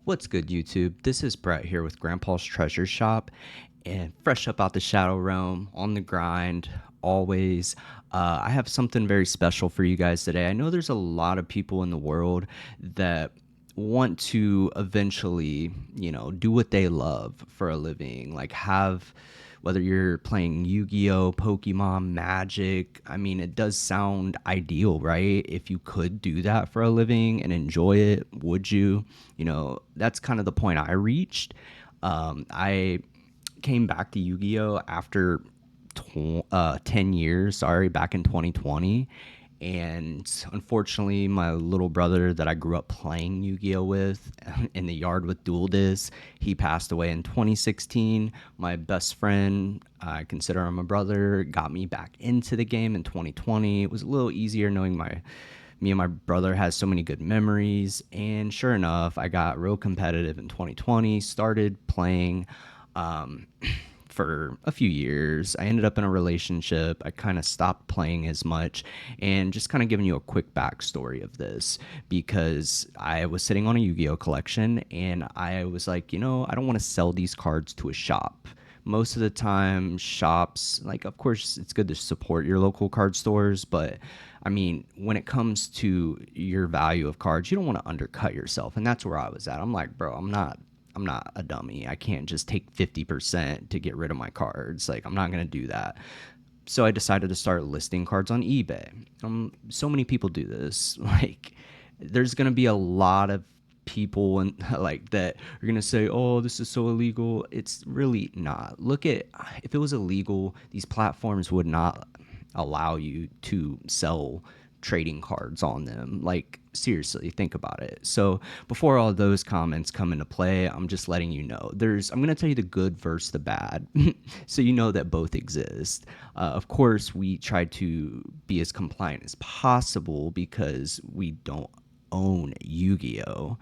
What's good, YouTube? This is Brett here with Grandpa's Treasure Shop, and fresh up out the Shadow Realm, on the grind, always. I have something very special for you guys today. I know there's a lot of people in the world that want to eventually, do what they love for a living, like have whether you're playing Yu-Gi-Oh, Pokemon, Magic. I mean, it does sound ideal, right? If you could do that for a living and enjoy it, would you? That's kind of the point I reached. I came back to Yu-Gi-Oh after 10 years, sorry, back in 2020. And unfortunately, my little brother that I grew up playing Yu-Gi-Oh with in the yard with dual discs, he passed away in 2016. My best friend, I consider him a brother, got me back into the game in 2020. It was a little easier knowing me and my brother has so many good memories. And sure enough, I got real competitive in 2020, started playing for a few years. I ended up in a relationship. I kind of stopped playing as much, and just kind of giving you a quick backstory of this because I was sitting on a Yu-Gi-Oh collection and I was like, I don't want to sell these cards to a shop. Most of the time, shops, like, of course, it's good to support your local card stores, but I mean, when it comes to your value of cards, you don't want to undercut yourself. And that's where I was at. I'm like, bro, I'm not a dummy. I can't just take 50% to get rid of my cards. Like, I'm not going to do that. So I decided to start listing cards on eBay. So many people do this. Like, there's going to be a lot of people and like that are going to say, "Oh, this is so illegal." It's really not. Look at, if it was illegal, these platforms would not allow you to sell trading cards on them. Like, seriously, think about it. So before all those comments come into play, I'm just letting you know I'm going to tell you the good versus the bad so you know that both exist. Of course, we try to be as compliant as possible because we don't own Yu-Gi-Oh.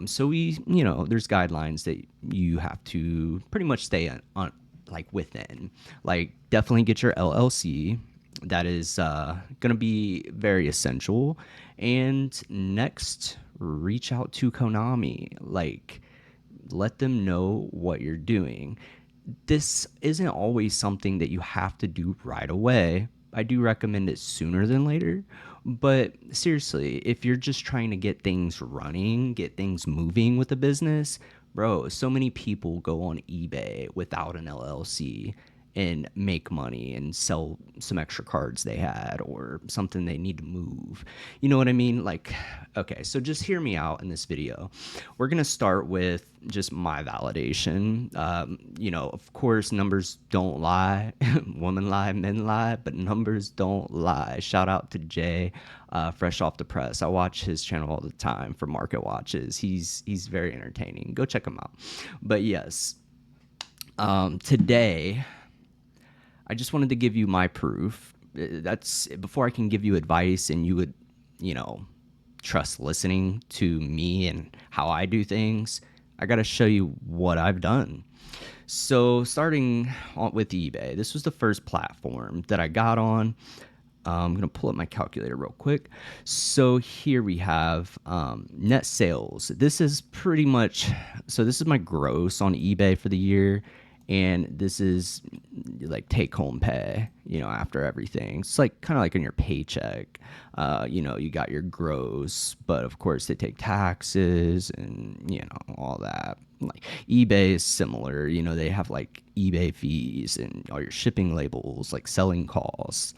So there's guidelines that you have to pretty much stay on like within. Like, definitely get your LLC. That is going to be very essential. And next, reach out to Konami. Like, let them know what you're doing. This isn't always something that you have to do right away. I do recommend it sooner than later. But seriously, if you're just trying to get things running, get things moving with the business, bro, so many people go on eBay without an LLC and make money and sell some extra cards they had or something they need to move. You know what I mean? Like, okay, so just hear me out in this video. We're going to start with just my validation. Of course, numbers don't lie. Women lie, men lie, but numbers don't lie. Shout out to Jay, fresh off the press. I watch his channel all the time for market watches. He's very entertaining. Go check him out. But yes, today I just wanted to give you my proof. That's before I can give you advice and you would, you know, trust listening to me and how I do things. I got to show you what I've done. So, starting with eBay, this was the first platform that I got on. I'm going to pull up my calculator real quick. So, here we have net sales. This is pretty much, so this is my gross on eBay for the year. And this is like take home pay, after everything. It's like kind of like in your paycheck. You got your gross, but of course they take taxes and, all that. Like eBay is similar, they have like eBay fees and all your shipping labels, like selling costs.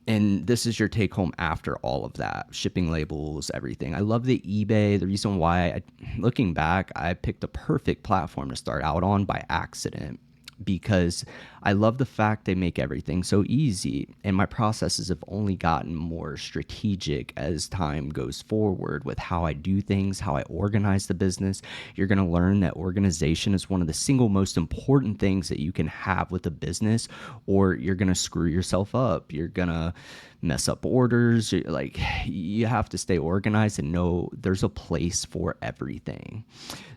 And this is your take home after all of that, shipping labels, everything. I love the eBay. The reason why, looking back, I picked a perfect platform to start out on by accident, because I love the fact they make everything so easy. And my processes have only gotten more strategic as time goes forward with how I do things, how I organize the business. You're going to learn that organization is one of the single most important things that you can have with a business, or you're going to screw yourself up. You're going to mess up orders. Like, you have to stay organized and know there's a place for everything.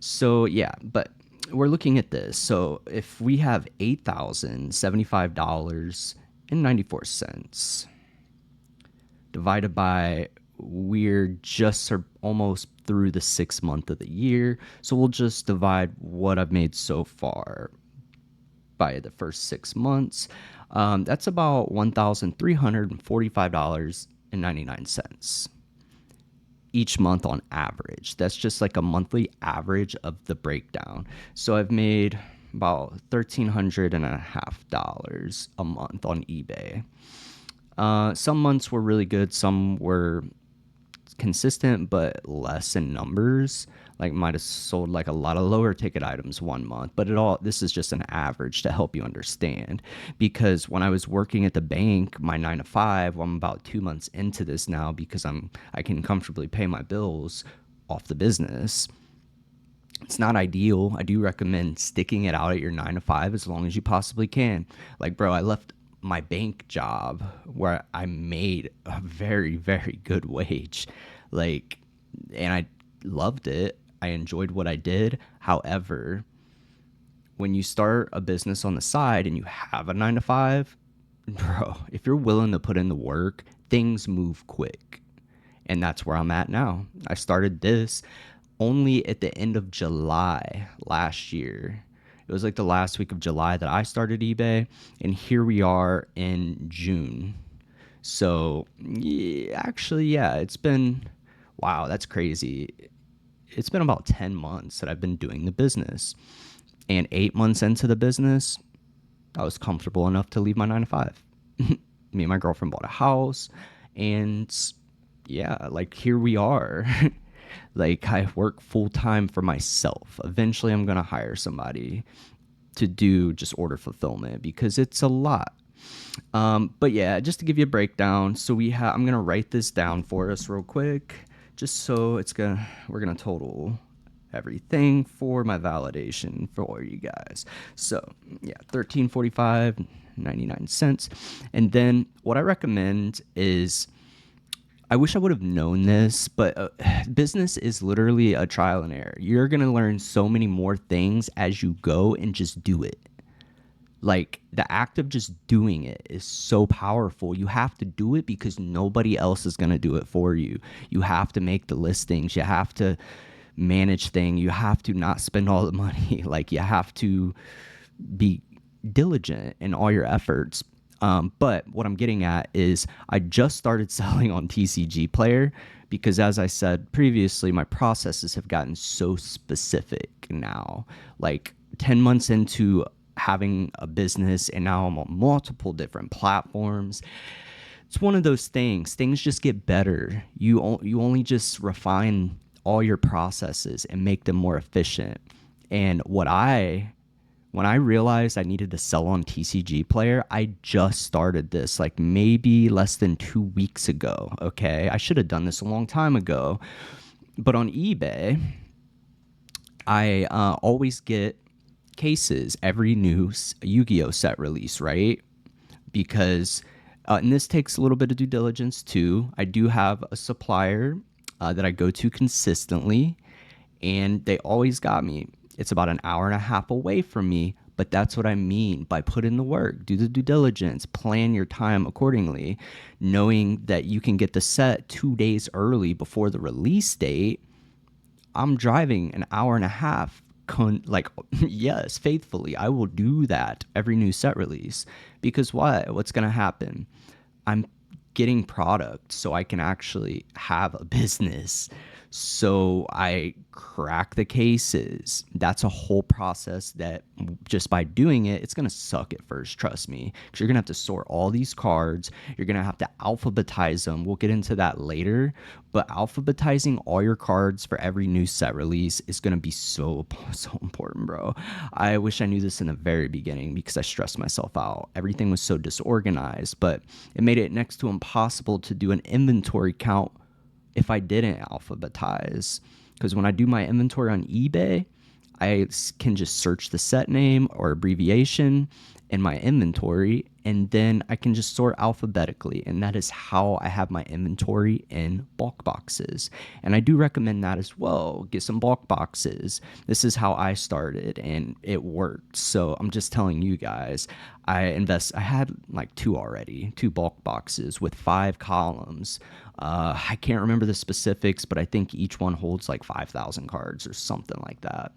So yeah, but we're looking at this. So if we have $8,075.94 divided by we're just almost through the 6th month of the year. So we'll just divide what I've made so far by the first 6 months. That's about $1,345.99 each month on average. That's just like a monthly average of the breakdown. So I've made about $1,350 a month on eBay. Some months were really good, some were consistent but less in numbers. Like might have sold like a lot of lower ticket items one month, but this is just an average to help you understand. Because when I was working at the bank, my 9 to 5, well, I'm about 2 months into this now because I can comfortably pay my bills off the business. It's not ideal. I do recommend sticking it out at your 9 to 5 as long as you possibly can. Like, bro, I left my bank job where I made a very, very good wage. Like, and I loved it. I enjoyed what I did. However, when you start a business on the side and you have a 9 to 5, bro, if you're willing to put in the work, things move quick. And that's where I'm at now. I started this only at the end of July last year. It was like the last week of July that I started eBay, and here we are in June. So, yeah, actually, yeah, it's been, wow, that's crazy. It's been about 10 months that I've been doing the business. And 8 months into the business, I was comfortable enough to leave my 9 to 5. Me and my girlfriend bought a house, and yeah, like here we are. Like I work full time for myself. Eventually, I'm gonna hire somebody to do just order fulfillment because it's a lot. But yeah, just to give you a breakdown, so I'm gonna write this down for us real quick, just so we're gonna total everything for my validation for you guys. So yeah, 1345.99. And then what I recommend is, I wish I would have known this, but business is literally a trial and error. You're going to learn so many more things as you go and just do it. Like the act of just doing it is so powerful. You have to do it because nobody else is going to do it for you. You have to make the listings. You have to manage things. You have to not spend all the money. Like you have to be diligent in all your efforts. But what I'm getting at is I just started selling on TCG Player because, as I said previously, my processes have gotten so specific now. Like 10 months into having a business, and now I'm on multiple different platforms. It's one of those things. Things just get better. You only just refine all your processes and make them more efficient. And when I realized I needed to sell on TCG Player, I just started this like maybe less than 2 weeks ago. Okay. I should have done this a long time ago. But on eBay, I always get cases every new Yu-Gi-Oh set release, right? Because, and this takes a little bit of due diligence too. I do have a supplier that I go to consistently, and they always got me. It's about an hour and a half away from me, but that's what I mean by put in the work, do the due diligence, plan your time accordingly, knowing that you can get the set 2 days early before the release date. I'm driving an hour and a half. Yes, faithfully, I will do that every new set release because what's going to happen? I'm getting product so I can actually have a business. So I crack the cases. That's a whole process that just by doing it, it's going to suck at first, trust me. Because you're going to have to sort all these cards. You're going to have to alphabetize them. We'll get into that later. But alphabetizing all your cards for every new set release is going to be so important, bro. I wish I knew this in the very beginning because I stressed myself out. Everything was so disorganized, but it made it next to impossible to do an inventory count if I didn't alphabetize. Because when I do my inventory on eBay, I can just search the set name or abbreviation, in my inventory, and then I can just sort alphabetically. And that is how I have my inventory in bulk boxes. And I do recommend that as well. Get some bulk boxes. This is how I started and it worked. So I'm just telling you guys, I had like two bulk boxes with 5 columns. I can't remember the specifics, but I think each one holds like 5,000 cards or something like that.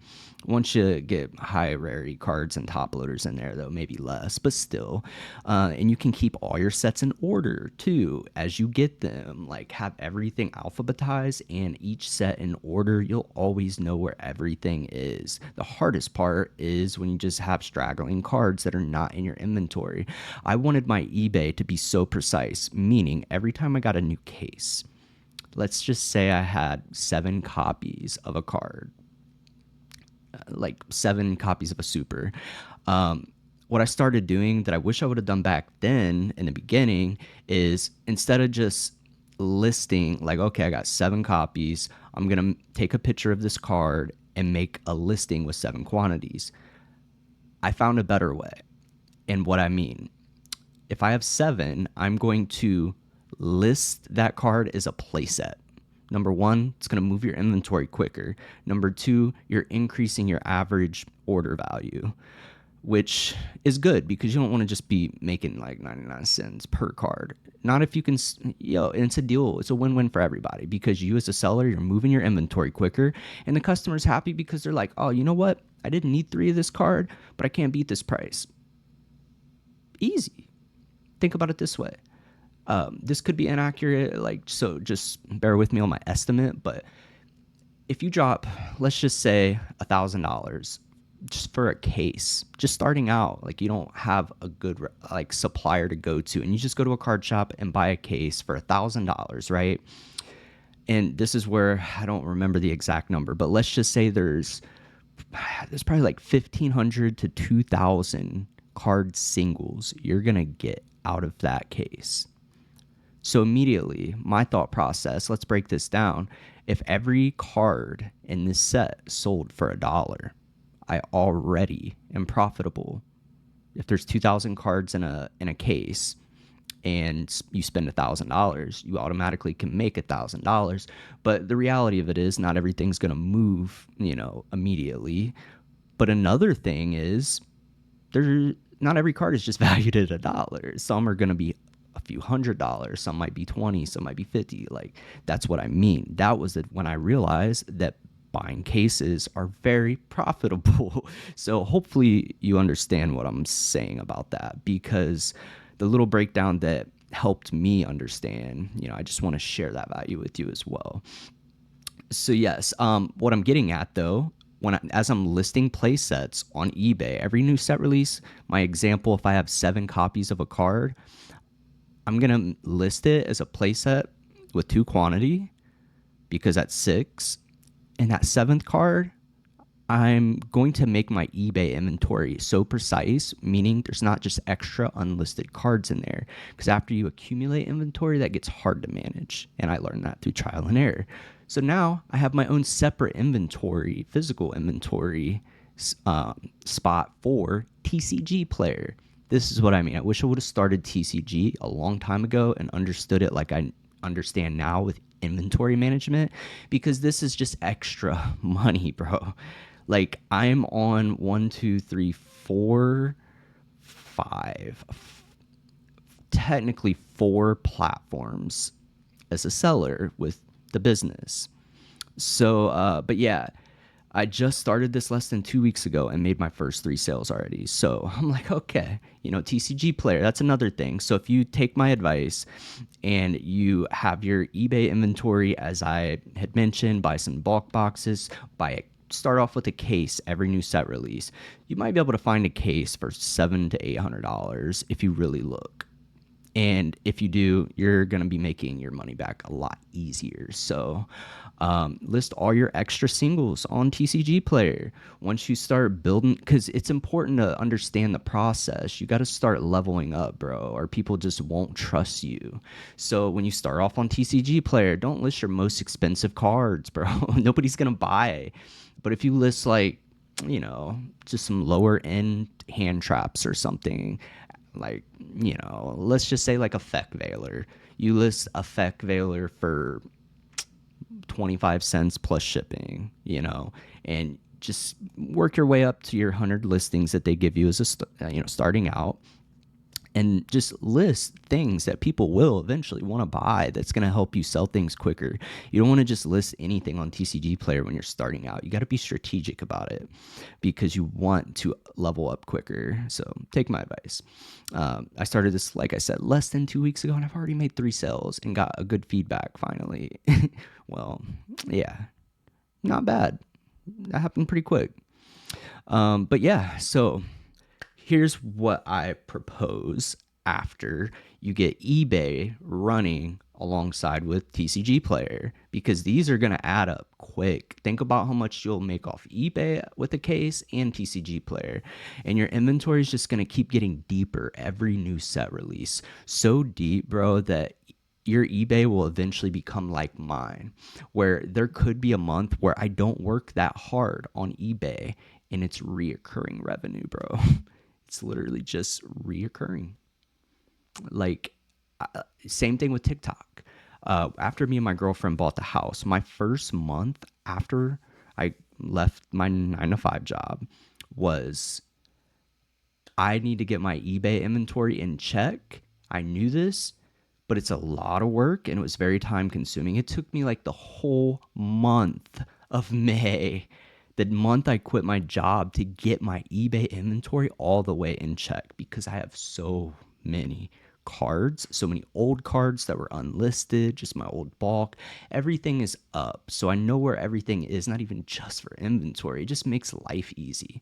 Once you get high rarity cards and top loaders in there, though, maybe less, but still. And you can keep all your sets in order too as you get them. Like, have everything alphabetized and each set in order. You'll always know where everything is. The hardest part is when you just have straggling cards that are not in your inventory. I wanted my eBay to be so precise, meaning every time I got a new case, let's just say I had 7 copies of a card, like 7 copies of a super. What I started doing that I wish I would have done back then in the beginning is, instead of just listing like, okay, I got 7 copies, I'm going to take a picture of this card and make a listing with 7 quantities. I found a better way. And what I mean, if I have 7, I'm going to list that card as a playset. Number 1, it's going to move your inventory quicker. Number 2, you're increasing your average order value, which is good because you don't want to just be making like 99 cents per card. Not if you can, it's a deal. It's a win-win for everybody because you as a seller, you're moving your inventory quicker, and the customer's happy because they're like, oh, you know what? I didn't need 3 of this card, but I can't beat this price. Easy. Think about it this way. This could be inaccurate, so just bear with me on my estimate, but if you drop, let's just say $1,000 just for a case, just starting out, like you don't have a good supplier to go to, and you just go to a card shop and buy a case for $1,000, right? And this is where I don't remember the exact number, but let's just say there's probably like 1,500 to 2,000 card singles you're gonna get out of that case. So immediately, my thought process, let's break this down. If every card in this set sold for $1, I already am profitable. If there's 2,000 cards in a case and you spend $1,000, you automatically can make $1,000. But the reality of it is not everything's going to move, immediately. But another thing is not every card is just valued at $1. Some are going to be a few $100s, some might be 20, some might be 50. Like, that's what I mean. That was when I realized that buying cases are very profitable. So hopefully you understand what I'm saying about that, because the little breakdown that helped me understand, I just want to share that value with you as well. So yes, what I'm getting at though, as I'm listing play sets on eBay, every new set release, my example, if I have 7 copies of a card, I'm going to list it as a playset with 2 quantity because that's 6. And that 7th card, I'm going to make my eBay inventory so precise, meaning there's not just extra unlisted cards in there. Because after you accumulate inventory, that gets hard to manage. And I learned that through trial and error. So now I have my own separate inventory, physical inventory spot for TCG Player. This is what I mean. I wish I would have started TCG a long time ago and understood it like I understand now with inventory management, because this is just extra money, bro. Like, I'm on 1, 2, 3, 4, 5, technically 4 platforms as a seller with the business. So, but yeah, I just started this less than 2 weeks ago and made my first 3 sales already. So I'm like, okay, TCG Player, that's another thing. So if you take my advice and you have your eBay inventory, as I had mentioned, buy some bulk boxes, start off with a case every new set release. You might be able to find a case for $700 to $800 if you really look. And if you do, you're going to be making your money back a lot easier. So list all your extra singles on TCG Player. Once you start building, because it's important to understand the process. You got to start leveling up, bro, or people just won't trust you. So when you start off on TCG Player, don't list your most expensive cards, bro. Nobody's going to buy. But if you list like you know, just some lower end hand traps or something. Like, you know, let's just say like a feck veiler. You list a feck veiler for 25 cents plus shipping, you know, and just work your way up to your 100 listings that they give you as you know, starting out, and just list things that people will eventually want to buy that's going to help you sell things quicker. You don't want to just list anything on TCG Player when you're starting out. You got to be strategic about it because you want to level up quicker. So take my advice. I started this, like I said, less than 2 weeks ago, and I've already made 3 sales and got a good feedback finally. Well, yeah, not bad. That happened pretty quick. But yeah, so here's what I propose after you get eBay running alongside with TCG Player, because these are going to add up quick. Think about how much you'll make off eBay with a case and TCG Player, and your inventory is just going to keep getting deeper every new set release. So deep, bro, that your eBay will eventually become like mine, where there could be a month where I don't work that hard on eBay and it's reoccurring revenue, bro. It's literally just reoccurring. Like, same thing with TikTok. After me and my girlfriend bought the house, my first month after I left my 9 to 5 job was, I need to get my eBay inventory in check. I knew this, but it's a lot of work and it was very time consuming. It took me like the whole month of May, the month I quit my job, to get my eBay inventory all the way in check because I have so many cards, so many old cards that were unlisted, just my old bulk. Everything is up. So I know where everything is, not even just for inventory. It just makes life easy.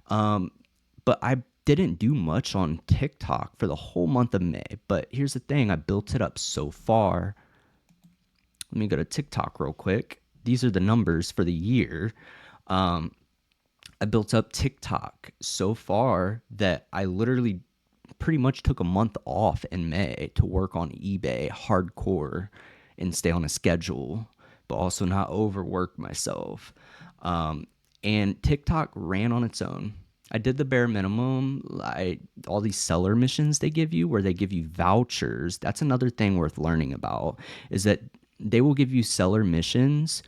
But I didn't do much on TikTok for the whole month of May. But here's the thing, I built it up so far. Let me go to TikTok real quick. These are the numbers for the year. I built up TikTok so far that I literally pretty much took a month off in May to work on eBay hardcore and stay on a schedule, but also not overwork myself. And TikTok ran on its own. I did the bare minimum. All these seller missions they give you, where they give you vouchers. That's another thing worth learning about, is that they will give you seller missions,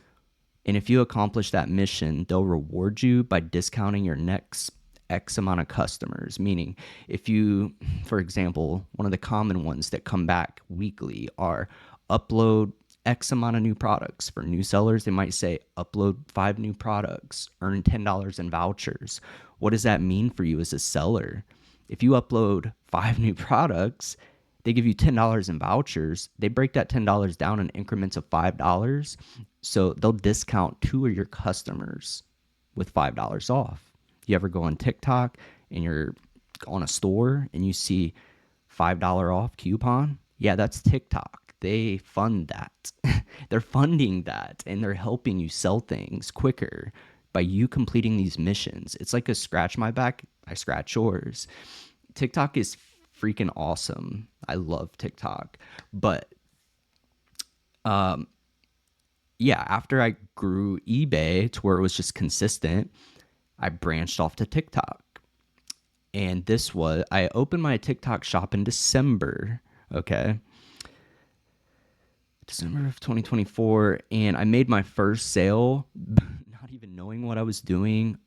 and if you accomplish that mission, they'll reward you by discounting your next X amount of customers. Meaning, if you, for example, one of the common ones that come back weekly are upload X amount of new products. For new sellers, they might say upload 5 new products, earn $10 in vouchers. What does that mean for you as a seller? If you upload 5 new products, they give you $10 in vouchers. They break that $10 down in increments of $5. So they'll discount 2 of your customers with $5 off. You ever go on TikTok and you're on a store and you see $5 off coupon? Yeah, that's TikTok. They fund that. They're funding that, and they're helping you sell things quicker by you completing these missions. It's like a scratch my back, I scratch yours. TikTok is freaking awesome. I love TikTok. But yeah, after I grew eBay to where it was just consistent, I branched off to TikTok. And I opened my TikTok shop in December, okay? December of 2024, and I made my first sale, not even knowing what I was doing,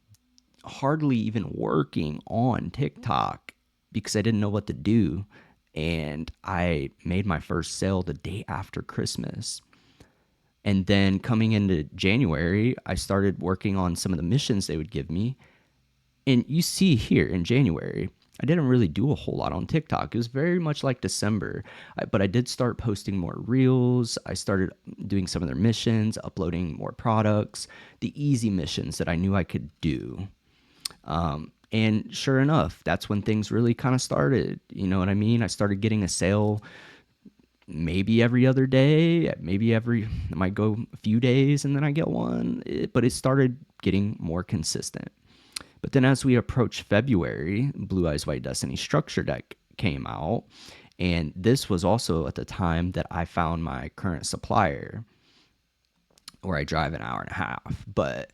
hardly even working on TikTok because I didn't know what to do. And I made my first sale the day after Christmas. And then coming into January, I started working on some of the missions they would give me. And you see here in January, I didn't really do a whole lot on TikTok. It was very much like December, but I did start posting more reels. I started doing some of their missions, uploading more products, the easy missions that I knew I could do. And sure enough, that's when things really kind of started. You know what I mean? I started getting a sale maybe every other day, I might go a few days and then I get one, but it started getting more consistent. But then as we approached February, Blue Eyes White Destiny Structure Deck came out. And this was also at the time that I found my current supplier, where I drive an hour and a half. But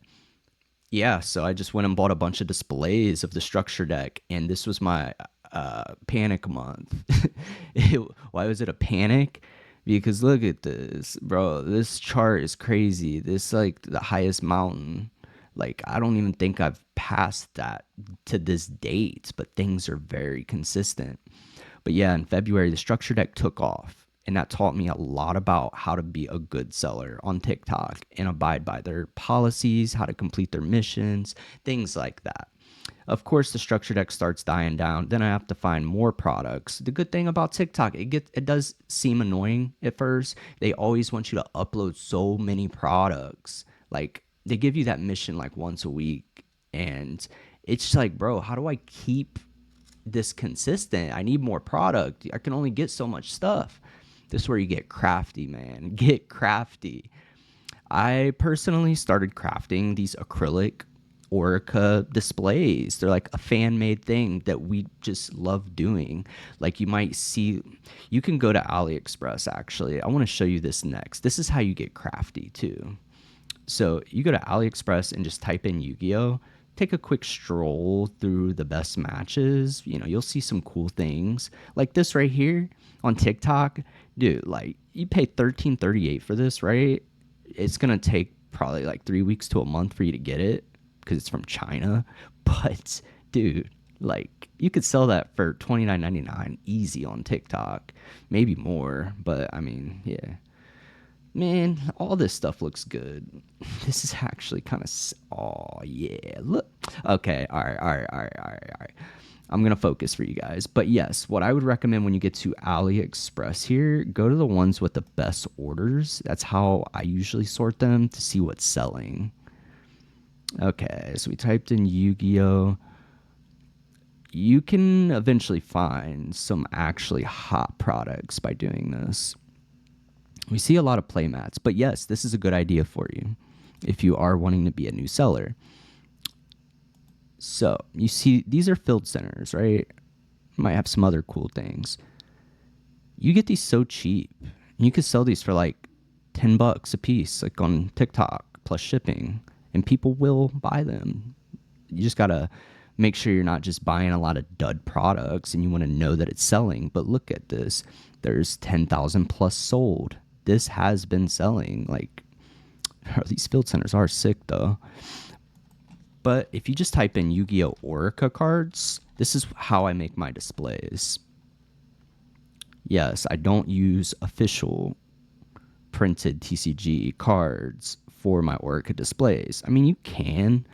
Yeah, so I just went and bought a bunch of displays of the structure deck, and this was my panic month. Why was it a panic? Because look at this, bro. This chart is crazy. This like the highest mountain. Like I don't even think I've passed that to this date, but things are very consistent. But yeah, in February, the structure deck took off. And that taught me a lot about how to be a good seller on TikTok and abide by their policies, how to complete their missions, things like that. Of course, the structure deck starts dying down. Then I have to find more products. The good thing about TikTok, it does seem annoying at first. They always want you to upload so many products. Like they give you that mission like once a week, and it's just like, bro, how do I keep this consistent? I need more product. I can only get so much stuff. This is where you get crafty, man. Get crafty. I personally started crafting these acrylic Orica displays. They're like a fan made thing that we just love doing. Like you might see, you can go to AliExpress actually. I want to show you this next. This is how you get crafty too. So you go to AliExpress and just type in Yu-Gi-Oh. Take a quick stroll through the best matches. You know, you'll see some cool things like this right here on TikTok. Dude, like you pay 13.38 for this, right? It's gonna take probably like 3 weeks to a month for you to get it because it's from China. But dude, like you could sell that for 29.99 easy on TikTok, maybe more. But I mean, yeah, man, all this stuff looks good. This is actually kind of. Oh, yeah. Look. Okay. All right. All right. All right. All right. All right. I'm going to focus for you guys. But yes, what I would recommend when you get to AliExpress here, go to the ones with the best orders. That's how I usually sort them to see what's selling. Okay. So we typed in Yu Gi Oh! You can eventually find some actually hot products by doing this. We see a lot of playmats, but yes, this is a good idea for you if you are wanting to be a new seller. So you see, these are filled centers, right? Might have some other cool things. You get these so cheap. You could sell these for like $10 a piece, like on TikTok plus shipping, and people will buy them. You just gotta make sure you're not just buying a lot of dud products, and you want to know that it's selling. But look at this. There's 10,000 plus sold. This has been selling. Like, these field centers are sick though. But if you just type in Yu-Gi-Oh! Orica cards, this is how I make my displays. Yes, I don't use official printed TCG cards for my Orica displays. I mean, you can,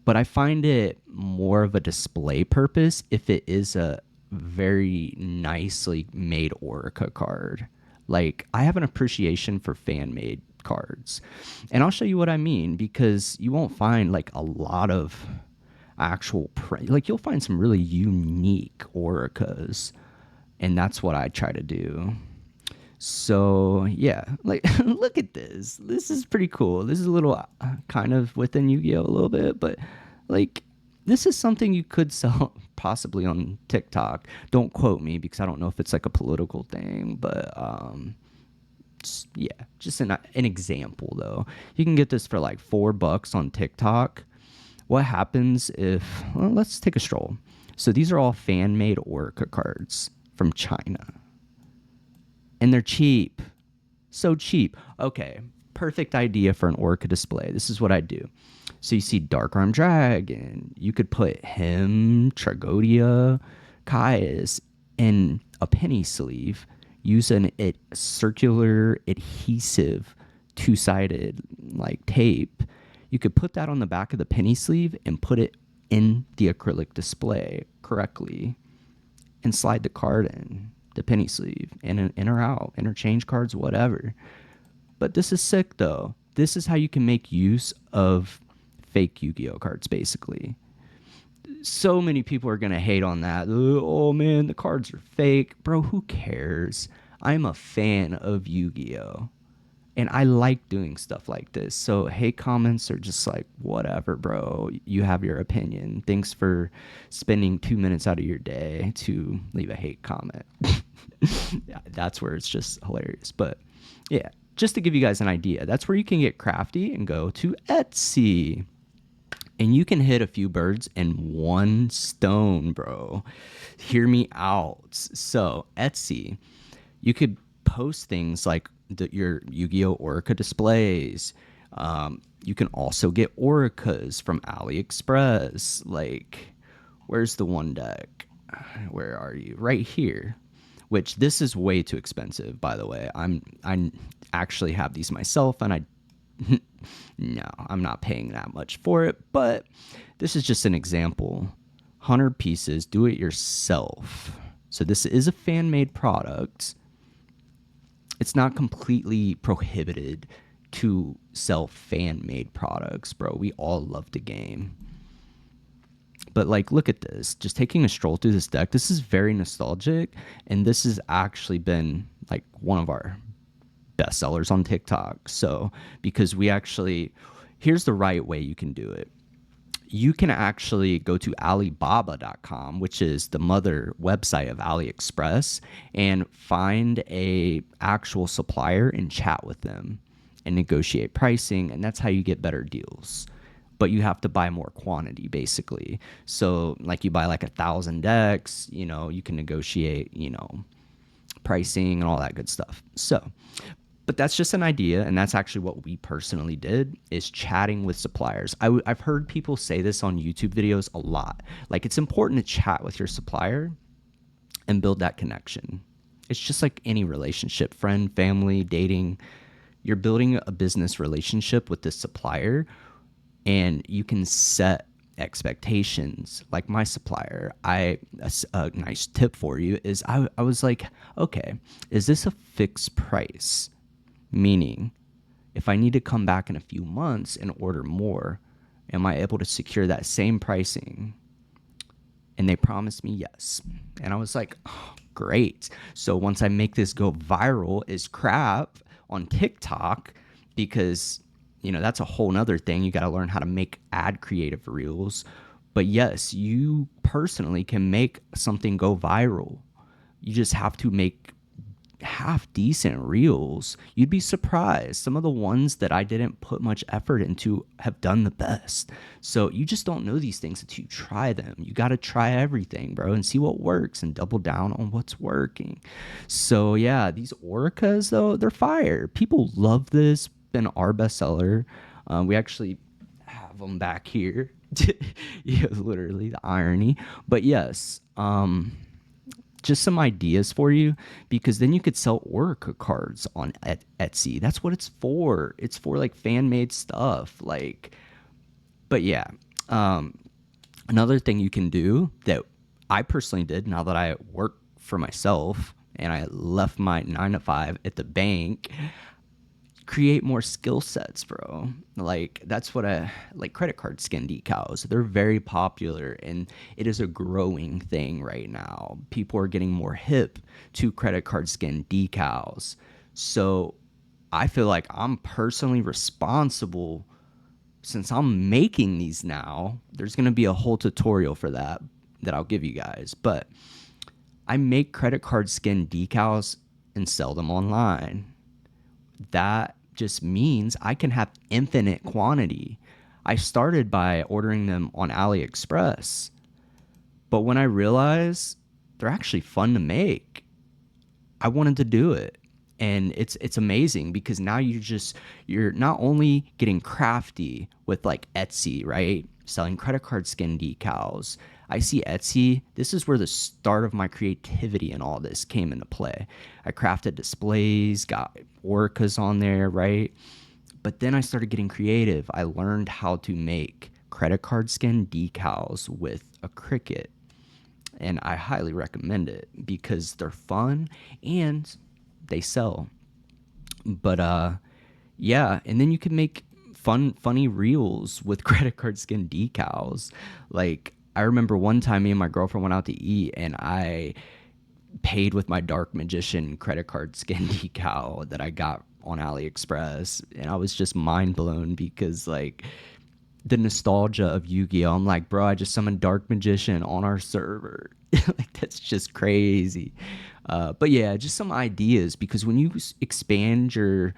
but I find it more of a display purpose if it is a very nicely made Orica card. Like, I have an appreciation for fan made cards. And I'll show you what I mean, because you won't find like a lot of actual print. Like, you'll find some really unique Oricas, and that's what I try to do. So yeah, like look at this. This is pretty cool. This is a little kind of within Yu-Gi-Oh a little bit, but like this is something you could sell possibly on TikTok. Don't quote me because I don't know if it's like a political thing, but yeah, just an example though. You can get this for like $4 on TikTok. What happens if, well, let's take a stroll. So these are all fan made Orca cards from China. And they're cheap. So cheap. Okay, perfect idea for an Orca display. This is what I do. So you see Dark Arm Dragon. You could put him, Tragodia, Caius in a penny sleeve. Use an circular adhesive two-sided like tape. You could put that on the back of the penny sleeve and put it in the acrylic display correctly and slide the card in the penny sleeve in or out, interchange cards, whatever. But this is sick though. This is how you can make use of fake Yu-Gi-Oh cards basically. So many people are going to hate on that. Oh man, the cards are fake. Bro, who cares? I'm a fan of Yu-Gi-Oh! And I like doing stuff like this. So hate comments are just like, whatever, bro. You have your opinion. Thanks for spending 2 minutes out of your day to leave a hate comment. Yeah, that's where it's just hilarious. But yeah, just to give you guys an idea, that's where you can get crafty and go to Etsy. And you can hit a few birds in one stone, bro. Hear me out. So, Etsy, you could post things like your Yu-Gi-Oh! Orca displays. You can also get Orcas from AliExpress. Like, where's the one deck? Where are you? Right here. Which this is way too expensive, by the way. I actually have these myself, and I no, I'm not paying that much for it. But this is just an example. 100 pieces, do it yourself. So this is a fan made product. It's not completely prohibited to sell fan made products, bro. We all love the game. But like, look at this. Just taking a stroll through this deck. This is very nostalgic, and this has actually been like one of our best sellers on TikTok. So because we actually, here's the right way you can do it. You can actually go to Alibaba.com, which is the mother website of AliExpress, and find a actual supplier and chat with them and negotiate pricing, and that's how you get better deals. But you have to buy more quantity, basically. So like you buy like 1,000 decks, you can negotiate, pricing and all that good stuff. So, but that's just an idea, and that's actually what we personally did, is chatting with suppliers. I've heard people say this on YouTube videos a lot. Like, it's important to chat with your supplier and build that connection. It's just like any relationship, friend, family, dating. You're building a business relationship with this supplier, and you can set expectations. Like my supplier, a nice tip for you is I was like, okay, is this a fixed price? Meaning, if I need to come back in a few months and order more, am I able to secure that same pricing? And they promised me yes. And I was like, oh, great. So once I make this go viral as crap on TikTok, because, that's a whole nother thing. You got to learn how to make ad creative reels. But yes, you personally can make something go viral. You just have to make half decent reels. You'd be surprised. Some of the ones that I didn't put much effort into have done the best. So you just don't know these things until you try them. You got to try everything, bro, and see what works and double down on what's working. So yeah, these Orcas though, they're fire. People love this. Been our bestseller. We actually have them back here. Yeah, literally the irony. But yes, just some ideas for you, because then you could sell Orca cards on Etsy. That's what it's for. It's for like fan made stuff. Like, but yeah, another thing you can do that I personally did now that I work for myself and I left my 9 to 5 at the bank, create more skill sets, bro. Like, that's what I like. Credit card skin decals, they're very popular, and it is a growing thing right now. People are getting more hip to credit card skin decals. So I feel like I'm personally responsible, since I'm making these now. There's going to be a whole tutorial for that I'll give you guys, but I make credit card skin decals and sell them online. That just means I can have infinite quantity. I started by ordering them on AliExpress, but when I realized they're actually fun to make, I wanted to do it. And it's amazing, because now you're not only getting crafty with like Etsy, right? Selling credit card skin decals. I see Etsy, this is where the start of my creativity and all this came into play. I crafted displays, got Orcas on there, right? But then I started getting creative. I learned how to make credit card skin decals with a Cricut. And I highly recommend it because they're fun and they sell. But yeah, and then you can make funny reels with credit card skin decals. Like, I remember one time me and my girlfriend went out to eat, and I paid with my Dark Magician credit card skin decal that I got on AliExpress, and I was just mind blown, because like the nostalgia of Yu-Gi-Oh! I'm like, bro, I just summoned Dark Magician on our server. Like, that's just crazy. But yeah, just some ideas, because when you expand your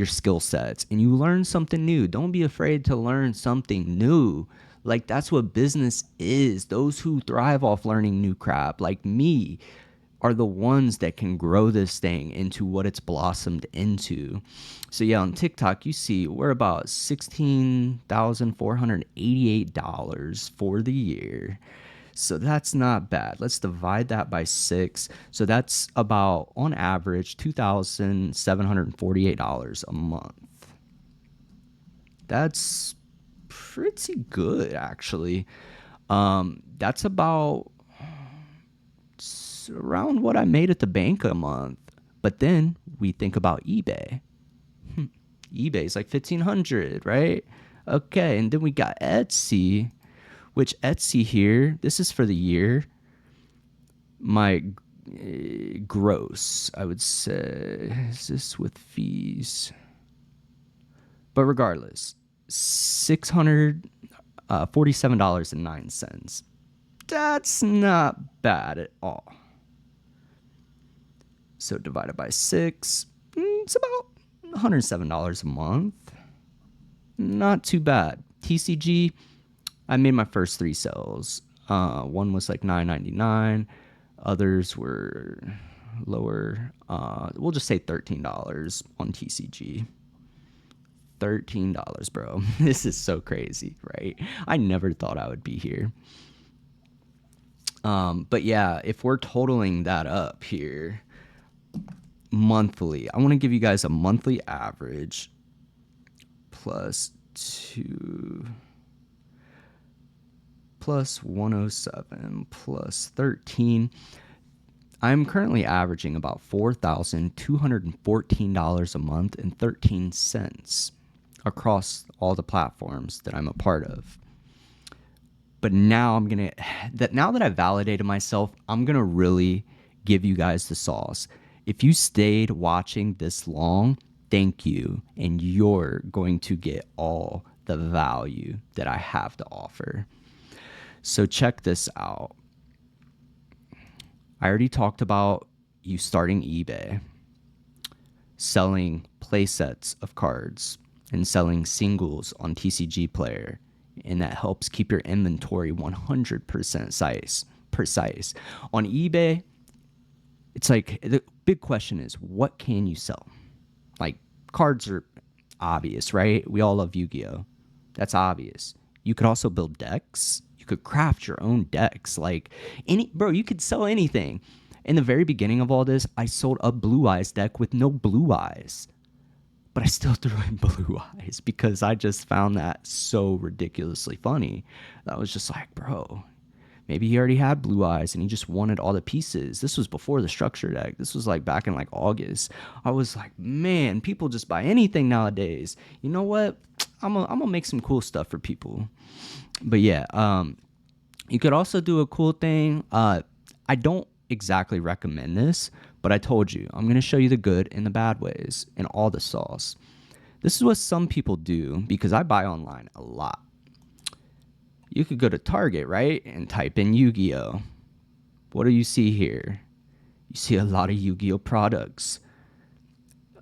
skill sets and you learn something new, don't be afraid to learn something new. Like, that's what business is. Those who thrive off learning new crap, like me, are the ones that can grow this thing into what it's blossomed into. So yeah, on TikTok, you see we're about $16,488 for the year. So that's not bad. Let's divide that by 6. So that's about, on average, $2,748 a month. That's pretty good, actually. That's about around what I made at the bank a month. But then we think about eBay. eBay is like 1,500, right? Okay, and then we got Etsy, which Etsy here, this is for the year. My gross, I would say, is this with fees? But regardless, $647.09. That's not bad at all. So divided by 6, it's about $107 a month. Not too bad. TCG, I made my first 3 sales. One was like $9.99. Others were lower. We'll just say $13 on TCG. $13, bro. This is so crazy, right? I never thought I would be here. But yeah, if we're totaling that up here monthly, I want to give you guys a monthly average plus 2 plus 107 plus 13. I'm currently averaging about $4,214 a month and 13 cents across all the platforms that I'm a part of. But now now that I've validated myself, I'm gonna really give you guys the sauce. If you stayed watching this long, thank you, and you're going to get all the value that I have to offer. So check this out. I already talked about you starting eBay, selling play sets of cards, and selling singles on TCG Player. And that helps keep your inventory 100% precise. On eBay, it's like the big question is, what can you sell? Like, cards are obvious, right? We all love Yu-Gi-Oh. That's obvious. You could also build decks. You could craft your own decks. Like, you could sell anything. In the very beginning of all this, I sold a Blue Eyes deck with no blue eyes. But I still threw in blue eyes because I just found that so ridiculously funny. I was just like, bro, maybe he already had blue eyes and he just wanted all the pieces. This was before the structure deck. This was like back in like August. I was like, man, people just buy anything nowadays. You know what? I'm gonna make some cool stuff for people. But yeah, you could also do a cool thing. I don't exactly recommend this, but I told you, I'm going to show you the good and the bad ways and all the sauce. This is what some people do because I buy online a lot. You could go to Target, right, and type in Yu-Gi-Oh. What do you see here? You see a lot of Yu-Gi-Oh products.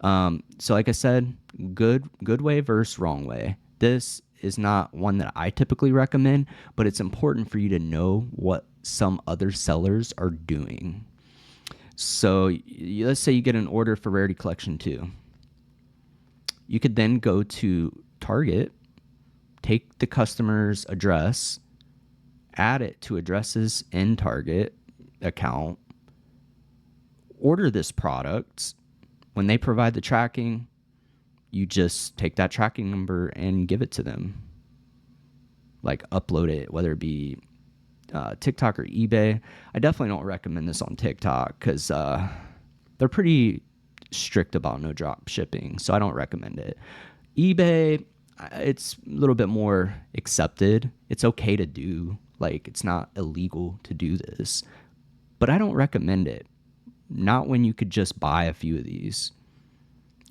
So like I said, good way versus wrong way. This is not one that I typically recommend, but it's important for you to know what some other sellers are doing. So let's say you get an order for Rarity Collection 2. You could then go to Target, take the customer's address, add it to addresses in Target account, order this product. When they provide the tracking, you just take that tracking number and give it to them. Like, upload it, whether it be TikTok or eBay. I definitely don't recommend this on TikTok because they're pretty strict about no drop shipping, so I don't recommend it. eBay, it's a little bit more accepted. It's okay to do. Like, it's not illegal to do this, but I don't recommend it. Not when you could just buy a few of these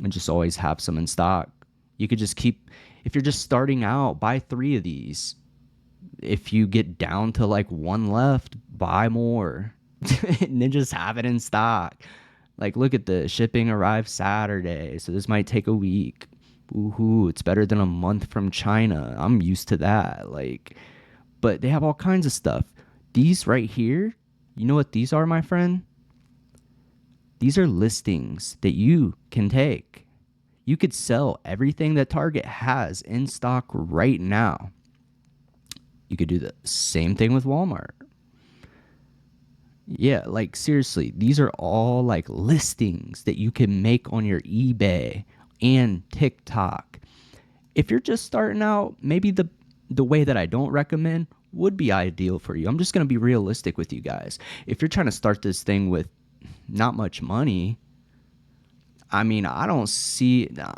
and just always have some in stock. You could just if you're just starting out, buy 3 of these. If you get down to like 1 left, buy more and then just have it in stock. Like, look at this. Shipping arrives Saturday, so this might take a week. Woohoo, it's better than a month from China. I'm used to that. Like, But they have all kinds of stuff. These right here, you know what these are, my friend? These are listings that you can take. You could sell everything that Target has in stock right now. You could do the same thing with Walmart. Yeah, like seriously, these are all like listings that you can make on your eBay and TikTok. If you're just starting out, maybe the way that I don't recommend would be ideal for you. I'm just going to be realistic with you guys. If you're trying to start this thing with not much money, I mean, I'm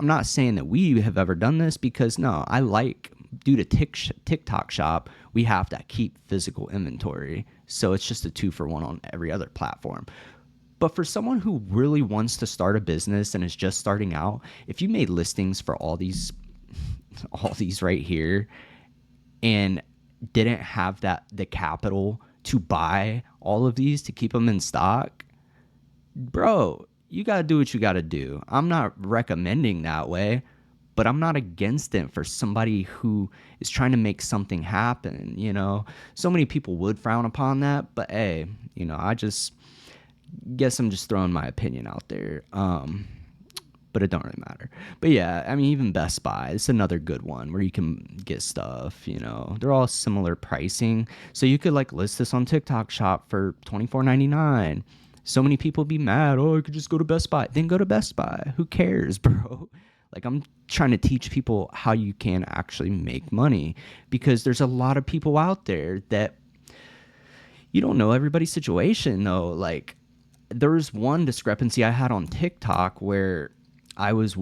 not saying that we have ever done this, because no, due to TikTok shop, we have to keep physical inventory. So it's just a 2-for-1 on every other platform. But for someone who really wants to start a business and is just starting out, if you made listings for all these right here and didn't have the capital to buy all of these to keep them in stock, bro, you got to do what you got to do. I'm not recommending that way, but I'm not against it for somebody who is trying to make something happen. So many people would frown upon that, but hey, I just guess I'm just throwing my opinion out there. But it don't really matter. But yeah, I mean, even Best Buy, it's another good one where you can get stuff. They're all similar pricing, so you could like list this on TikTok Shop for $24.99. So many people be mad. Oh, I could just go to Best Buy. Then go to Best Buy. Who cares, bro? Like, I'm trying to teach people how you can actually make money, because there's a lot of people out there that you don't know everybody's situation though. Like, there was one discrepancy I had on TikTok where there was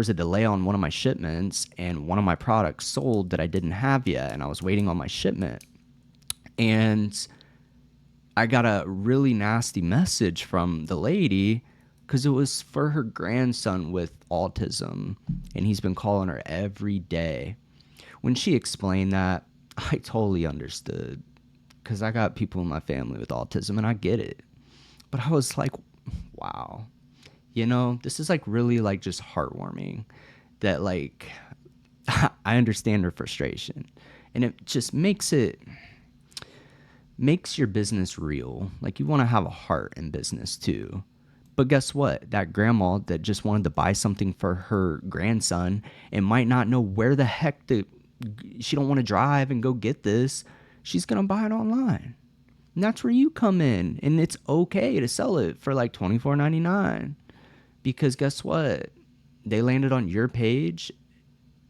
a delay on one of my shipments, and one of my products sold that I didn't have yet, and I was waiting on my shipment. And I got a really nasty message from the lady, because it was for her grandson with autism, and he's been calling her every day. When she explained that, I totally understood, because I got people in my family with autism, and I get it. But I was like, wow, this is like really like just heartwarming that like I understand her frustration, and it just makes your business real. Like, you want to have a heart in business too. But guess what? That grandma that just wanted to buy something for her grandson and might not know where the heck she don't want to drive and go get this, she's going to buy it online. And that's where you come in. And it's okay to sell it for like $24.99. Because guess what? They landed on your page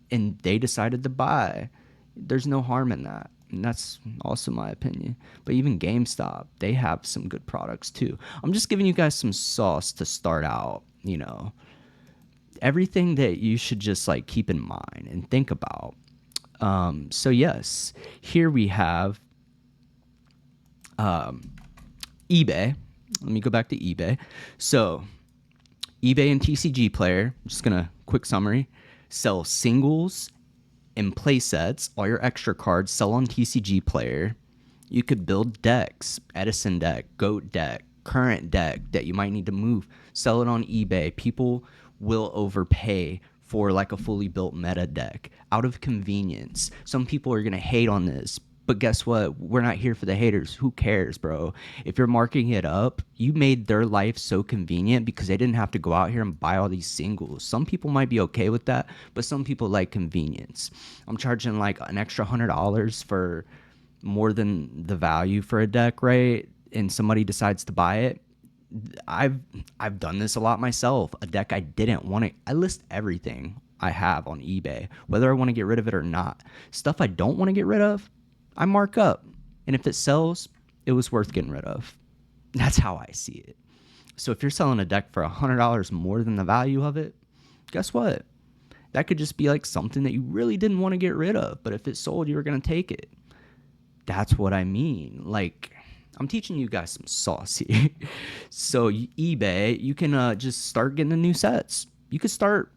and they decided to buy. There's no harm in that. And that's also my opinion. But even GameStop, they have some good products too. I'm just giving you guys some sauce to start out, everything that you should just like keep in mind and think about. So yes, here we have eBay. Let me go back to eBay. So eBay and TCG Player, I'm just gonna quick summary, sell singles and play sets. All your extra cards sell on TCG Player. You could build decks, Edison deck, Goat deck, current deck that you might need to move, sell it on eBay. People will overpay for like a fully built meta deck out of convenience. Some people are gonna hate on this, but guess what? We're not here for the haters. Who cares, bro? If you're marking it up, you made their life so convenient because they didn't have to go out here and buy all these singles. Some people might be okay with that, but some people like convenience. I'm charging like an extra $100 for more than the value for a deck, right? And somebody decides to buy it. I've done this a lot myself. A deck I didn't want to. I list everything I have on eBay, whether I want to get rid of it or not. Stuff I don't want to get rid of, I mark up, and if it sells, it was worth getting rid of. That's how I see it. So if you're selling a deck for $100 more than the value of it, guess what? That could just be like something that you really didn't want to get rid of, but if it sold, you were going to take it. That's what I mean. Like, I'm teaching you guys some sauce here. So eBay, you can just start getting the new sets. You could start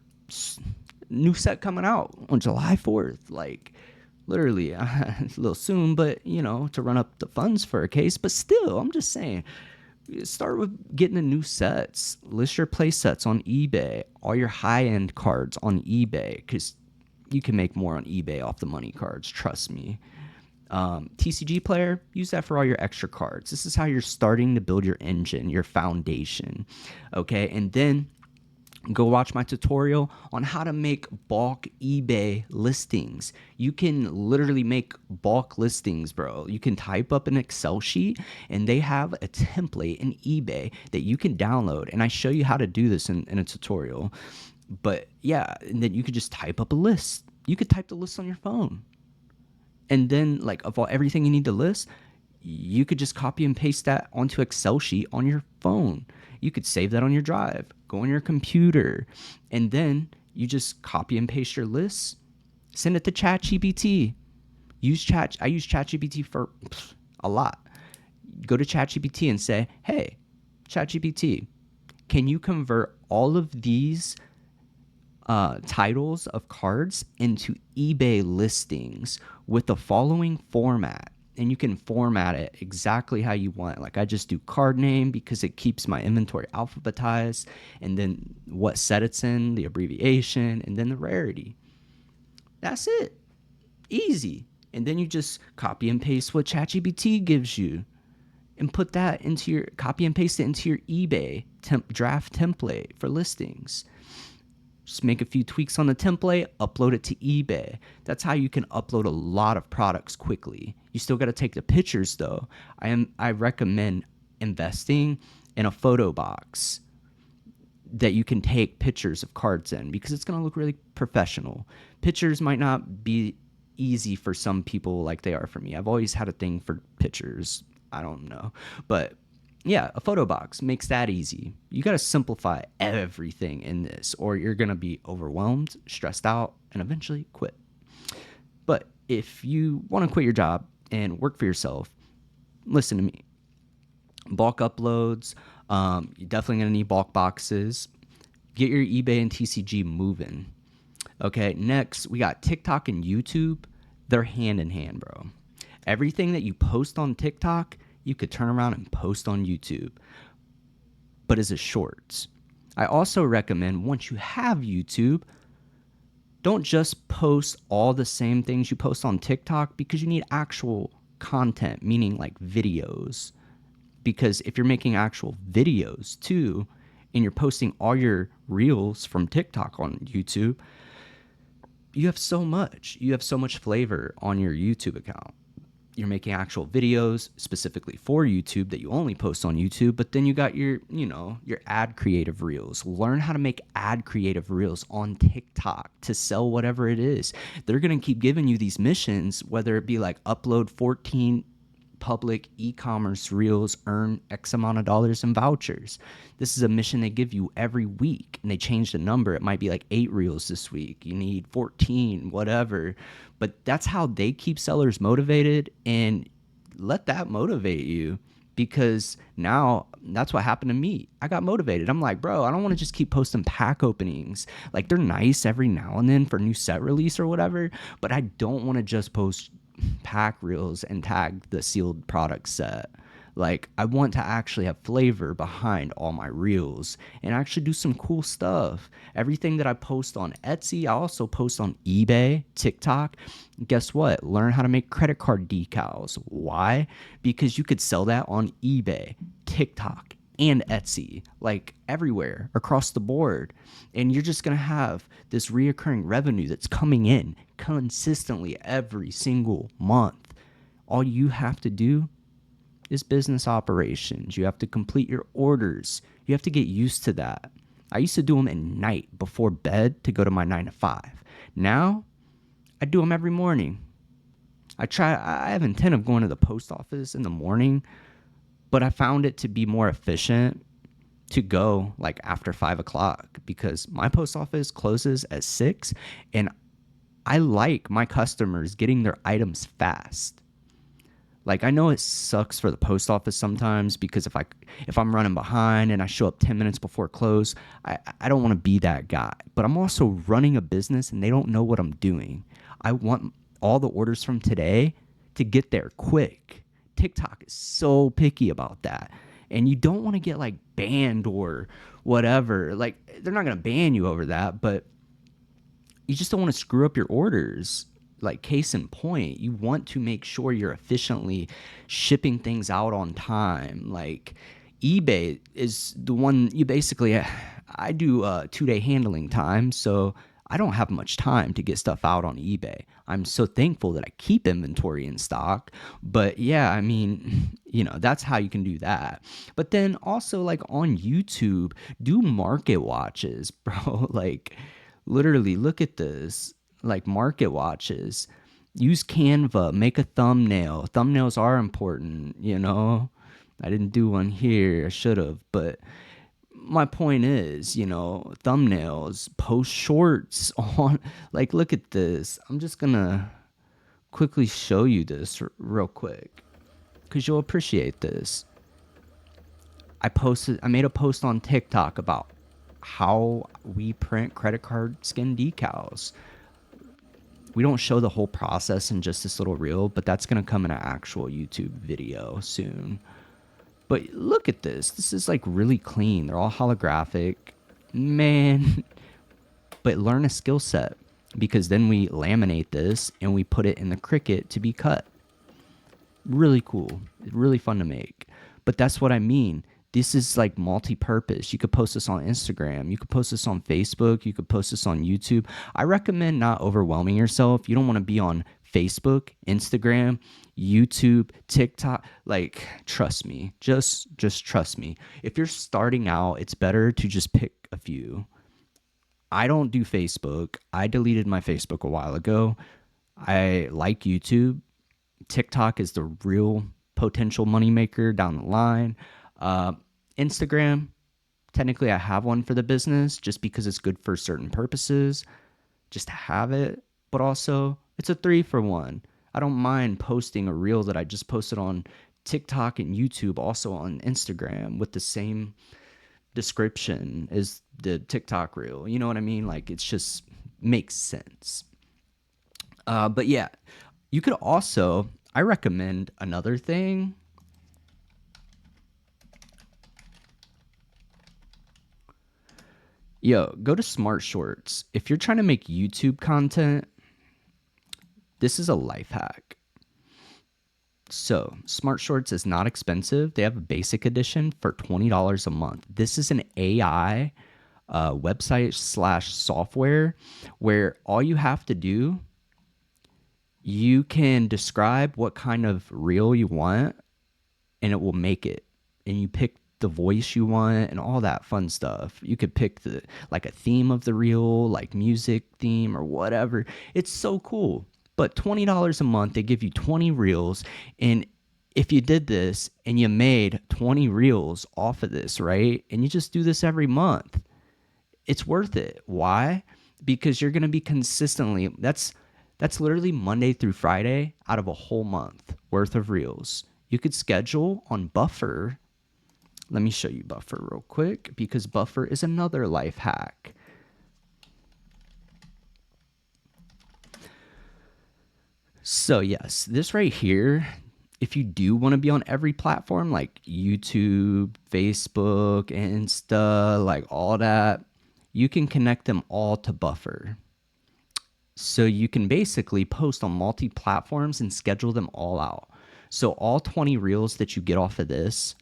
new set coming out on July 4th, like literally a little soon, but to run up the funds for a case. But still, I'm just saying, start with getting the new sets. List your play sets on eBay, all your high-end cards on eBay, because you can make more on eBay off the money cards. Trust me. TCG Player, use that for all your extra cards. This is how you're starting to build your engine, your foundation. Okay, and then go watch my tutorial on how to make bulk eBay listings. You can literally make bulk listings, bro. You can type up an Excel sheet and they have a template in eBay that you can download. And I show you how to do this in a tutorial. But yeah, and then you could just type up a list. You could type the list on your phone. And then like of all everything you need to list, you could just copy and paste that onto Excel sheet on your phone. You could save that on your drive, go on your computer, and then you just copy and paste your lists, send it to ChatGPT. I use ChatGPT for a lot. Go to ChatGPT and say, hey, ChatGPT, can you convert all of these titles of cards into eBay listings with the following format? And you can format it exactly how you want. Like I just do card name because it keeps my inventory alphabetized, and then what set it's in, the abbreviation, and then the rarity. That's it. Easy. And then you just copy and paste what ChatGPT gives you and put that into your, copy and paste it into your eBay draft template for listings. Just make a few tweaks on the template, upload it to eBay. That's how you can upload a lot of products quickly. You still got to take the pictures though. I recommend investing in a photo box that you can take pictures of cards in because it's going to look really professional. Pictures might not be easy for some people like they are for me. I've always had a thing for pictures. I don't know. But yeah, a photo box makes that easy. You got to simplify everything in this or you're going to be overwhelmed, stressed out, and eventually quit. But if you want to quit your job and work for yourself, listen to me. Bulk uploads, you're definitely going to need bulk boxes. Get your eBay and TCG moving. Okay, next we got TikTok and YouTube. They're hand in hand, bro. Everything that you post on TikTok, you could turn around and post on YouTube, but as a shorts. I also recommend once you have YouTube, don't just post all the same things you post on TikTok because you need actual content, meaning like videos. Because if you're making actual videos too, and you're posting all your reels from TikTok on YouTube, you have so much flavor on your YouTube account. You're making actual videos specifically for YouTube that you only post on YouTube, but then you got your ad creative reels. Learn how to make ad creative reels on TikTok to sell whatever it is. They're going to keep giving you these missions, whether it be like upload 14 public e-commerce reels, earn X amount of dollars in vouchers. This is a mission they give you every week, and they change the number. It might be like 8 reels this week. You need 14, whatever. But that's how they keep sellers motivated, and let that motivate you, because now that's what happened to me. I got motivated. I'm like, bro, I don't want to just keep posting pack openings. Like, they're nice every now and then for new set release or whatever, but I don't want to just post pack reels and tag the sealed product set. Like, I want to actually have flavor behind all my reels and actually do some cool stuff. Everything that I post on Etsy, I also post on eBay, TikTok. Guess what? Learn how to make credit card decals. Why? Because you could sell that on eBay, TikTok, and Etsy, like everywhere across the board. And you're just going to have this reoccurring revenue that's coming in consistently every single month. All you have to do is business operations. You have to complete your orders. You have to get used to that. I used to do them at night before bed to go to my 9 to 5. Now, I do them every morning. I have intent of going to the post office in the morning, but I found it to be more efficient to go like after 5 o'clock because my post office closes at 6, and I like my customers getting their items fast. Like, I know it sucks for the post office sometimes because if I'm running behind and I show up 10 minutes before close, I don't want to be that guy. But I'm also running a business and they don't know what I'm doing. I want all the orders from today to get there quick. TikTok is so picky about that. And you don't want to get like banned or whatever. Like, they're not going to ban you over that, but you just don't want to screw up your orders. Like, case in point, you want to make sure you're efficiently shipping things out on time. Like, eBay is the one you basically, I do 2 day handling time, so I don't have much time to get stuff out on eBay. I'm so thankful that I keep inventory in stock. But yeah, I mean, that's how you can do that. But then also, like, on YouTube, do market watches, bro. Like, literally, look at this. Like, market watches. Use Canva, make a thumbnail. Thumbnails are important. I didn't do one here. I should have, but my point is, thumbnails, post shorts on, like, look at this. I'm just gonna quickly show you this real quick because you'll appreciate this. I made a post on TikTok about how we print credit card skin decals. We don't show the whole process in just this little reel, but that's gonna come in an actual YouTube video soon. But look at this. This is like really clean. They're all holographic. Man, but learn a skill set because then we laminate this and we put it in the Cricut to be cut. Really cool. Really fun to make. But that's what I mean. This is like multi-purpose. You could post this on Instagram. You could post this on Facebook. You could post this on YouTube. I recommend not overwhelming yourself. You don't want to be on Facebook, Instagram, YouTube, TikTok. Like, trust me. Just trust me. If you're starting out, it's better to just pick a few. I don't do Facebook. I deleted my Facebook a while ago. I like YouTube. TikTok is the real potential moneymaker down the line. Instagram, technically I have one for the business just because it's good for certain purposes, just to have it, but also it's a 3-for-1. I don't mind posting a reel that I just posted on TikTok and YouTube, also on Instagram with the same description as the TikTok reel. You know what I mean? Like, it's just makes sense. But yeah, you could also, I recommend another thing. Yo, go to Smart Shorts. If you're trying to make YouTube content, this is a life hack. So, Smart Shorts is not expensive. They have a basic edition for $20 a month. This is an AI website / software where all you have to do, you can describe what kind of reel you want and it will make it. And you pick the voice you want and all that fun stuff. You could pick like a theme of the reel, like music theme or whatever. It's so cool. But $20 a month, they give you 20 reels. And if you did this and you made 20 reels off of this, right? And you just do this every month, it's worth it. Why? Because you're going to be consistently, that's literally Monday through Friday out of a whole month worth of reels. You could schedule on Buffer. Let me show you Buffer real quick because Buffer is another life hack. So yes, this right here, if you do want to be on every platform like YouTube, Facebook, Insta, like all that, you can connect them all to Buffer. So you can basically post on multi-platforms and schedule them all out. So all 20 reels that you get off of this,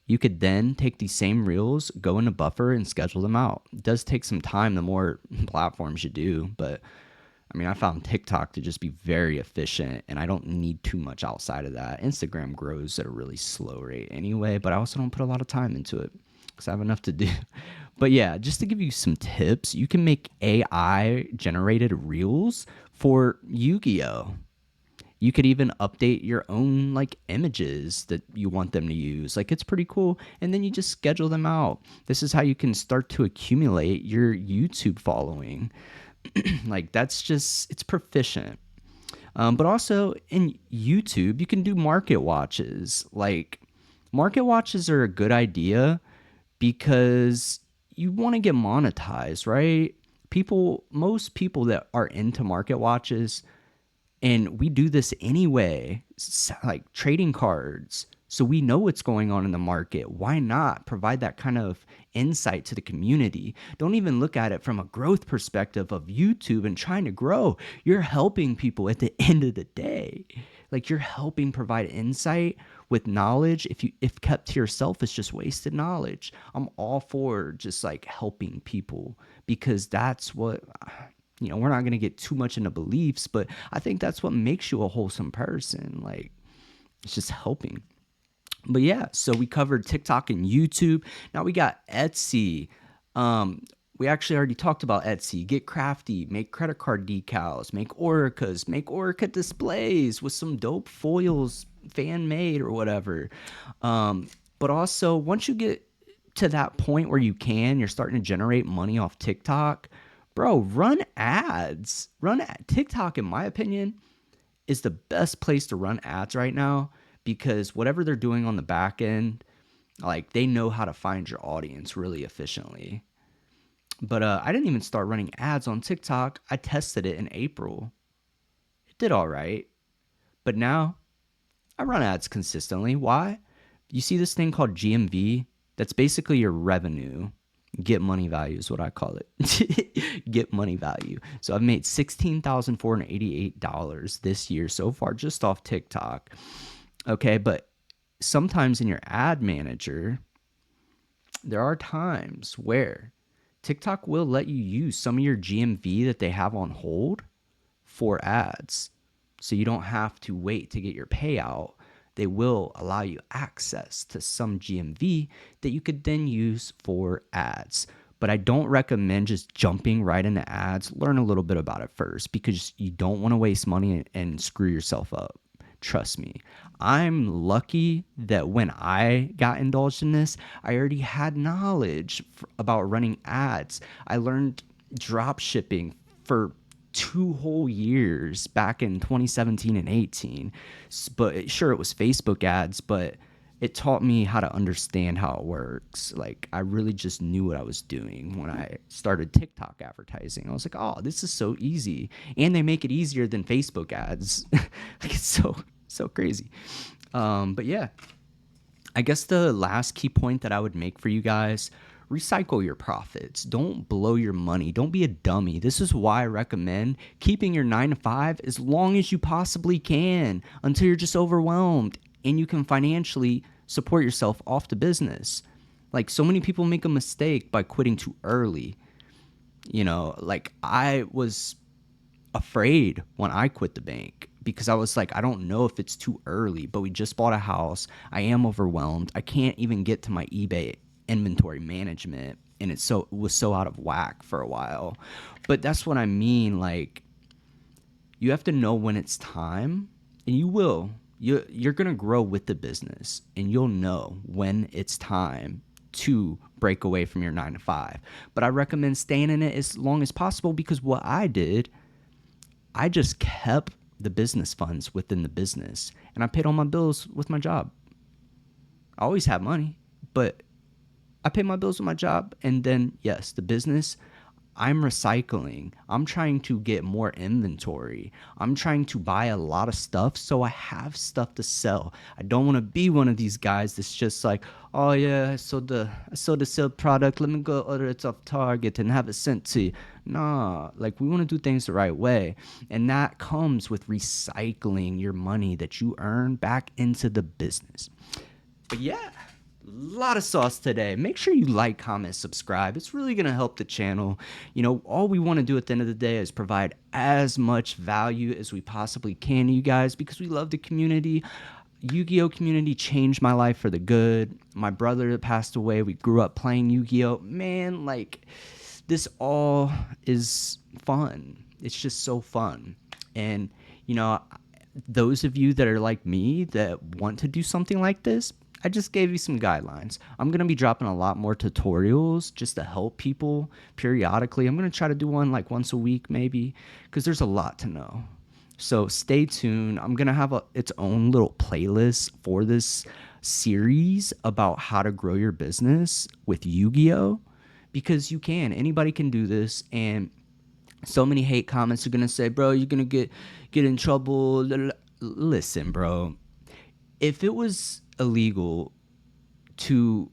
you could then take these same reels, go into Buffer and schedule them out. It does take some time the more platforms you do, but I mean, I found TikTok to just be very efficient and I don't need too much outside of that. Instagram grows at a really slow rate anyway, but I also don't put a lot of time into it because I have enough to do. But yeah, just to give you some tips, you can make AI generated reels for Yu-Gi-Oh! You could even update your own like images that you want them to use. Like, it's pretty cool. And then you just schedule them out. This is how you can start to accumulate your YouTube following. Like, it's proficient. But also in YouTube, you can do market watches. Like, market watches are a good idea because you want to get monetized, right? Most people that are into market watches, and we do this anyway, like trading cards, So we know what's going on in the market. Why not provide that kind of insight to the community? Don't even look at it from a growth perspective of YouTube and trying to grow. You're helping people at the end of the day. Like, you're helping provide insight with knowledge. If kept to yourself, it's just wasted knowledge. I'm all for just like helping people, because that's what, we're not going to get too much into beliefs, but I think that's what makes you a wholesome person. Like, it's just helping. But yeah, so we covered TikTok and YouTube. Now we got Etsy. We actually already talked about Etsy. Get crafty, make credit card decals, make oricas, make orica displays with some dope foils, fan made or whatever. But also, once you get to that point where you're starting to generate money off TikTok, bro, run ads. TikTok, in my opinion, is the best place to run ads right now, because whatever they're doing on the back end, like, they know how to find your audience really efficiently. But I didn't even start running ads on TikTok. I tested it in April. It did all right. But now I run ads consistently. Why? You see this thing called GMV? That's basically your revenue. Get money value is what I call it. Get money value. So I've made $16,488 this year so far just off TikTok. Okay, but sometimes in your ad manager, there are times where TikTok will let you use some of your GMV that they have on hold for ads. So you don't have to wait to get your payout. They will allow you access to some GMV that you could then use for ads. But I don't recommend just jumping right into ads. Learn a little bit about it first, because you don't want to waste money and screw yourself up. Trust me. I'm lucky that when I got indulged in this, I already had knowledge about running ads. I learned drop shipping for 2 whole years back in 2017 and 18. But sure, it was Facebook ads, but it taught me how to understand how it works. Like, I really just knew what I was doing when I started TikTok advertising. I was like, oh, this is so easy. And they make it easier than Facebook ads. Like, it's so crazy. But yeah, I guess the last key point that I would make for you guys: recycle your profits. Don't blow your money. Don't be a dummy. This is why I recommend keeping your 9 to 5 as long as you possibly can, until you're just overwhelmed and you can financially support yourself off the business. Like, so many people make a mistake by quitting too early. Like, I was afraid when I quit the bank, because I was like, I don't know if it's too early, but we just bought a house. I am overwhelmed. I can't even get to my eBay inventory management, and it was so out of whack for a while. But that's what I mean. Like, you have to know when it's time, and you will. You're going to grow with the business, and you'll know when it's time to break away from your 9 to 5. But I recommend staying in it as long as possible, because what I did, I just kept the business funds within the business, and I paid all my bills with my job. I always have money, but I pay my bills with my job. And then, yes, the business, I'm recycling. I'm trying to get more inventory. I'm trying to buy a lot of stuff so I have stuff to sell. I don't want to be one of these guys that's just like, oh yeah, I sold the sale product. Let me go order it off Target and have it sent to you. Nah, like, we want to do things the right way. And that comes with recycling your money that you earn back into the business. But yeah, a lot of sauce today. Make sure you like, comment, subscribe. It's really going to help the channel. All we want to do at the end of the day is provide as much value as we possibly can to you guys, because we love the community. Yu-Gi-Oh community changed my life for the good. My brother that passed away, we grew up playing Yu-Gi-Oh. Man, like, this all is fun. It's just so fun. And, those of you that are like me that want to do something like this, I just gave you some guidelines. I'm going to be dropping a lot more tutorials just to help people periodically. I'm going to try to do one like once a week maybe, because there's a lot to know. So stay tuned. I'm going to have its own little playlist for this series about how to grow your business with Yu-Gi-Oh! Because anybody can do this. And so many hate comments are going to say, bro, you're going to get in trouble. Listen, bro. If it was illegal to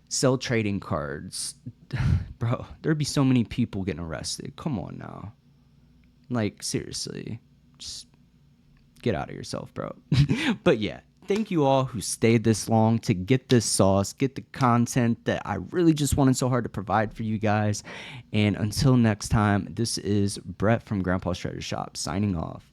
sell trading cards, bro, there'd be so many people getting arrested. Come on now. Like, seriously. Just get out of yourself, bro. But yeah, thank you all who stayed this long to get this sauce, get the content that I really just wanted so hard to provide for you guys. And until next time, this is Brett from Grandpa's Treasure Shop signing off.